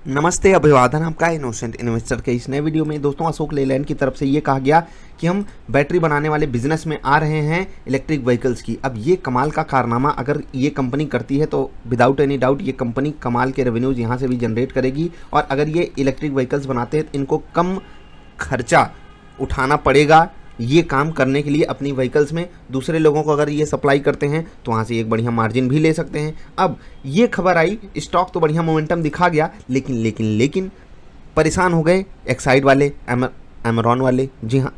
नमस्ते, अभिवादन आपका इनोसेंट इन्वेस्टर के इस नए वीडियो में। दोस्तों, अशोक लेलैंड की तरफ से ये कहा गया कि हम बैटरी बनाने वाले बिजनेस में आ रहे हैं इलेक्ट्रिक व्हीकल्स की। अब ये कमाल का कारनामा अगर ये कंपनी करती है तो विदाउट एनी डाउट ये कंपनी कमाल के रेवेन्यूज यहाँ से भी जनरेट करेगी। और अगर ये इलेक्ट्रिक व्हीकल्स बनाते हैं तो इनको कम खर्चा उठाना पड़ेगा ये काम करने के लिए अपनी व्हीकल्स में। दूसरे लोगों को अगर ये सप्लाई करते हैं तो वहाँ से एक बढ़िया मार्जिन भी ले सकते हैं। अब ये खबर आई, स्टॉक तो बढ़िया मोमेंटम दिखा गया, लेकिन परेशान हो गए एक्साइड वाले, एमरॉन वाले। जी हाँ,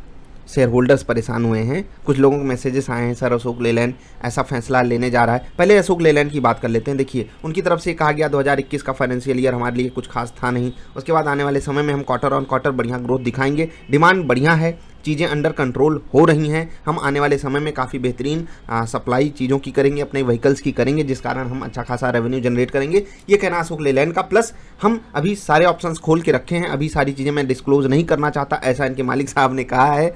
शेयर होल्डर्स परेशान हुए हैं। कुछ लोगों को मैसेजेस आए हैं, सर अशोक लेलैंड ऐसा फैसला लेने जा रहा है। पहले अशोक लेलैंड की बात कर लेते हैं। देखिए, उनकी तरफ से कहा गया 2021 का फाइनेंशियल ईयर हमारे लिए कुछ खास था नहीं। उसके बाद आने वाले समय में हम क्वार्टर ऑन क्वार्टर बढ़िया ग्रोथ दिखाएंगे, डिमांड बढ़िया है, चीज़ें अंडर कंट्रोल हो रही हैं। हम आने वाले समय में काफ़ी बेहतरीन सप्लाई चीज़ों की करेंगे, अपने व्हीकल्स की करेंगे, जिस कारण हम अच्छा खासा रेवेन्यू जनरेट करेंगे। ये कहना अशोक लेलैंड का। प्लस हम अभी सारे ऑप्शंस खोल के रखे हैं, अभी सारी चीज़ें मैं डिस्क्लोज नहीं करना चाहता, ऐसा इनके मालिक साहब ने कहा है।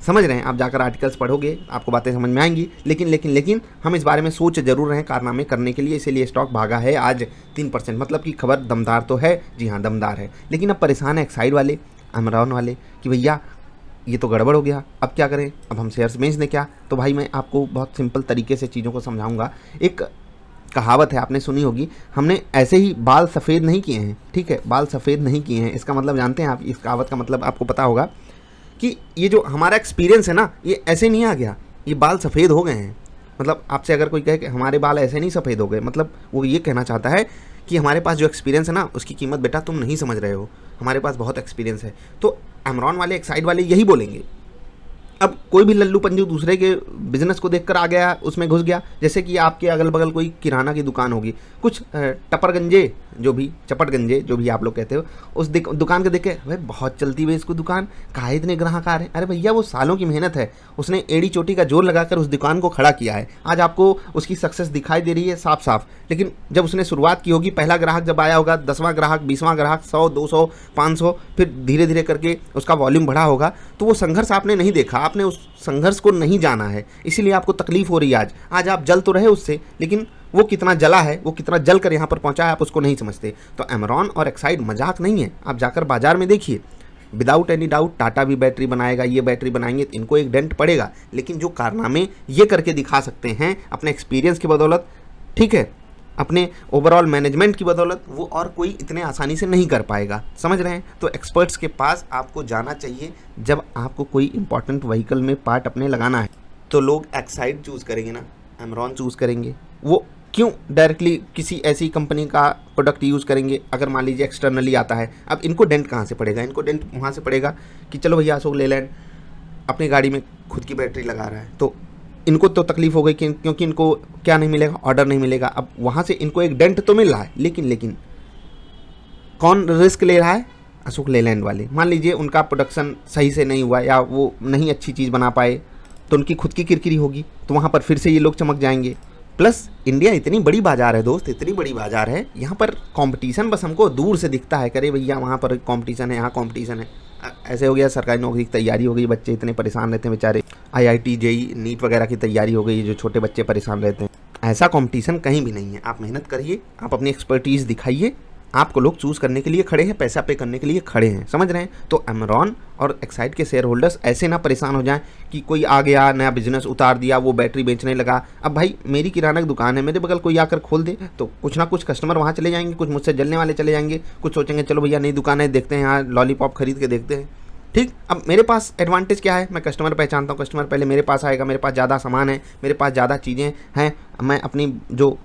समझ रहे हैं, आप जाकर आर्टिकल्स पढ़ोगे आपको बातें समझ में आएंगी। लेकिन हम इस बारे में सोच जरूर रहे हैं कारनामे करने के लिए, इसीलिए स्टॉक भागा है आज 3%। मतलब कि खबर दमदार तो है, जी हाँ दमदार है। लेकिन अब परेशान है एक्साइड वाले, एमरॉन वाले कि भैया ये तो गड़बड़ हो गया, अब क्या करें, अब हम शेयर्स बेच दें क्या। तो भाई मैं आपको बहुत सिंपल तरीके से चीज़ों को समझाऊंगा। एक कहावत है, आपने सुनी होगी, हमने ऐसे ही बाल सफ़ेद नहीं किए हैं। ठीक है, बाल सफ़ेद नहीं किए हैं, इसका मतलब जानते हैं आप? इस कहावत का मतलब आपको पता होगा कि ये जो हमारा एक्सपीरियंस है ना, ये ऐसे नहीं आ गया, ये बाल सफ़ेद हो गए हैं। मतलब आपसे अगर कोई कहे कि हमारे बाल ऐसे नहीं सफ़ेद हो गए, मतलब वो ये कहना चाहता है कि हमारे पास जो एक्सपीरियंस है ना, उसकी कीमत बेटा तुम नहीं समझ रहे हो, हमारे पास बहुत एक्सपीरियंस है। तो एमरॉन वाले, एक्साइड वाले यही बोलेंगे। अब कोई भी लल्लू पंजू दूसरे के बिजनेस को देखकर आ गया, उसमें घुस गया। जैसे कि आपके अगल बगल कोई किराना की दुकान होगी, कुछ टपरगंजे जो भी, चपटगंजे जो भी आप लोग कहते हो, उस दुकान को देख के भाई बहुत चलती है इसको दुकान, काहे इतने ग्राहक आ रहे हैं। अरे भैया वो सालों की मेहनत है, उसने एड़ी चोटी का जोर लगाकर उस दुकान को खड़ा किया है। आज आपको उसकी सक्सेस दिखाई दे रही है साफ साफ, लेकिन जब उसने शुरुआत की होगी, पहला ग्राहक जब आया होगा, 10वां ग्राहक, 20वां ग्राहक, 100, 200, 500, फिर धीरे धीरे करके उसका वॉल्यूम बढ़ा होगा। तो वो संघर्ष आपने नहीं देखा, आपने उस संघर्ष को नहीं जाना है, इसीलिए आपको तकलीफ हो रही है। आज आप जल तो रहे उससे, लेकिन वो कितना जला है, वो कितना जल कर यहाँ पर पहुंचा है, आप उसको नहीं समझते। तो एमरॉन और एक्साइड मजाक नहीं है, आप जाकर बाजार में देखिए। विदाउट एनी डाउट टाटा भी बैटरी बनाएगा, ये बैटरी बनाएंगे तो इनको एक डेंट पड़ेगा, लेकिन जो कारनामे ये करके दिखा सकते हैं अपने एक्सपीरियंस की बदौलत, ठीक है, अपने ओवरऑल मैनेजमेंट की बदौलत, वो और कोई इतने आसानी से नहीं कर पाएगा। समझ रहे हैं? तो एक्सपर्ट्स के पास आपको जाना चाहिए जब आपको कोई इंपॉर्टेंट व्हीकल में पार्ट अपने लगाना है। तो लोग एक्साइड चूज़ करेंगे ना, एमरॉन चूज़ करेंगे। वो क्यों डायरेक्टली किसी ऐसी कंपनी का प्रोडक्ट यूज़ करेंगे अगर मान लीजिए एक्सटर्नली आता है। अब इनको डेंट कहाँ से पड़ेगा? इनको डेंट वहाँ से पड़ेगा कि चलो भैया अशोक लेलैंड अपनी गाड़ी में खुद की बैटरी लगा रहा है, तो इनको तो तकलीफ हो गई क्योंकि इनको क्या नहीं मिलेगा, ऑर्डर नहीं मिलेगा। अब वहाँ से इनको एक डेंट तो मिल रहा है, लेकिन कौन रिस्क ले रहा है? अशोक लेलैंड वाले। मान लीजिए उनका प्रोडक्शन सही से नहीं हुआ या वो नहीं अच्छी चीज़ बना पाए, तो उनकी खुद की किरकिरी होगी, तो वहाँ पर फिर से ये लोग चमक जाएंगे। प्लस इंडिया इतनी बड़ी बाजार है दोस्त, इतनी बड़ी बाजार है, यहाँ पर कंपटीशन बस हमको दूर से दिखता है, करे भैया वहाँ पर कंपटीशन है, यहाँ कंपटीशन है। ऐसे हो गया सरकारी नौकरी की तैयारी हो गई, बच्चे इतने परेशान रहते हैं बेचारे, IIT JEE नीट वगैरह की तैयारी हो गई, जो छोटे बच्चे परेशान रहते हैं। ऐसा कंपटीशन कहीं भी नहीं है। आप मेहनत करिए, आप अपनी एक्सपर्टीज़ दिखाइए, आपको लोग चूज़ करने के लिए खड़े हैं, पैसा पे करने के लिए खड़े हैं। समझ रहे हैं? तो एमरॉन और एक्साइड के शेयर होल्डर्स ऐसे ना परेशान हो जाएं कि कोई आ गया नया बिजनेस उतार दिया, वो बैटरी बेचने लगा। अब भाई मेरी किराना की दुकान है, मेरे बगल कोई आकर खोल दे तो कुछ ना कुछ कस्टमर वहाँ चले जाएंगे, कुछ मुझसे जलने वाले चले जाएंगे, कुछ सोचेंगे चलो भैया नई दुकान है, देखते हैं यहाँ लॉलीपॉप खरीद के देखते हैं। ठीक, अब मेरे पास एडवांटेज क्या है? मैं कस्टमर पहचानता हूँ, कस्टमर पहले मेरे पास आएगा, मेरे पास ज़्यादा सामान है, मेरे पास ज़्यादा चीज़ें हैं, मैं अपनी जो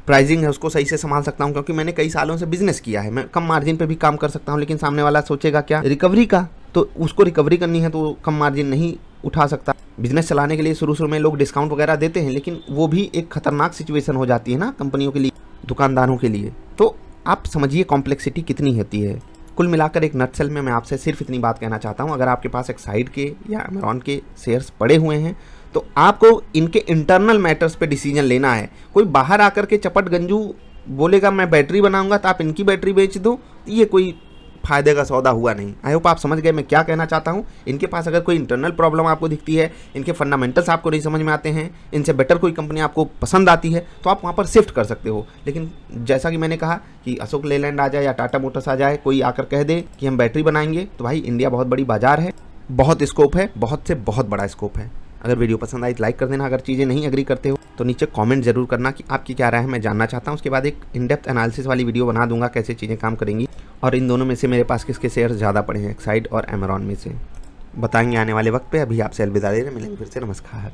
प्राइसिंग है उसको सही से संभाल सकता हूँ, क्योंकि मैंने कई सालों से बिजनेस किया है। मैं कम मार्जिन पे भी काम कर सकता हूँ, लेकिन सामने वाला सोचेगा क्या? रिकवरी का। तो उसको रिकवरी करनी है तो कम मार्जिन नहीं उठा सकता। बिजनेस चलाने के लिए शुरू में लोग डिस्काउंट वगैरह देते हैं, लेकिन वो भी एक खतरनाक सिचुएशन हो जाती है ना कंपनियों के लिए, दुकानदारों के लिए। तो आप समझिए कॉम्प्लेक्सिटी कितनी होती है। कुल मिलाकर एक नटसेल में मैं आपसे सिर्फ इतनी बात कहना चाहता हूँ, अगर आपके पास एक्साइड के या एमरॉन के शेयर्स पड़े हुए हैं तो आपको इनके इंटरनल मैटर्स पे डिसीजन लेना है। कोई बाहर आकर के चपट गंजू बोलेगा मैं बैटरी बनाऊंगा तो आप इनकी बैटरी बेच दो, ये कोई फायदे का सौदा हुआ नहीं। आई होप आप समझ गए मैं क्या कहना चाहता हूँ। इनके पास अगर कोई इंटरनल प्रॉब्लम आपको दिखती है, इनके फंडामेंटल्स आपको नहीं समझ में आते हैं, इनसे बेटर कोई कंपनी आपको पसंद आती है तो आप वहाँ पर शिफ्ट कर सकते हो। लेकिन जैसा कि मैंने कहा कि अशोक लेलैंड आ जाए या टाटा मोटर्स आ जाए, कोई आकर कह दे कि हम बैटरी बनाएंगे, तो भाई इंडिया बहुत बड़ी बाजार है, बहुत स्कोप है, बहुत से बहुत बड़ा स्कोप है। अगर वीडियो पसंद आई तो लाइक कर देना, अगर चीज़ें नहीं एग्री करते हो तो नीचे कमेंट जरूर करना कि आपकी क्या राय है, मैं जानना चाहता हूँ। उसके बाद एक इन डेप्थ एनालिसिस वाली वीडियो बना दूंगा कैसे चीज़ें काम करेंगी, और इन दोनों में से मेरे पास किसके शेयर ज़्यादा पड़े हैं, एक्साइड और एमेरॉन में से, बताएंगे आने वाले वक्त पे। अभी आपसे अलविदा ले रहे, मिलेंगे फिर से, नमस्कार।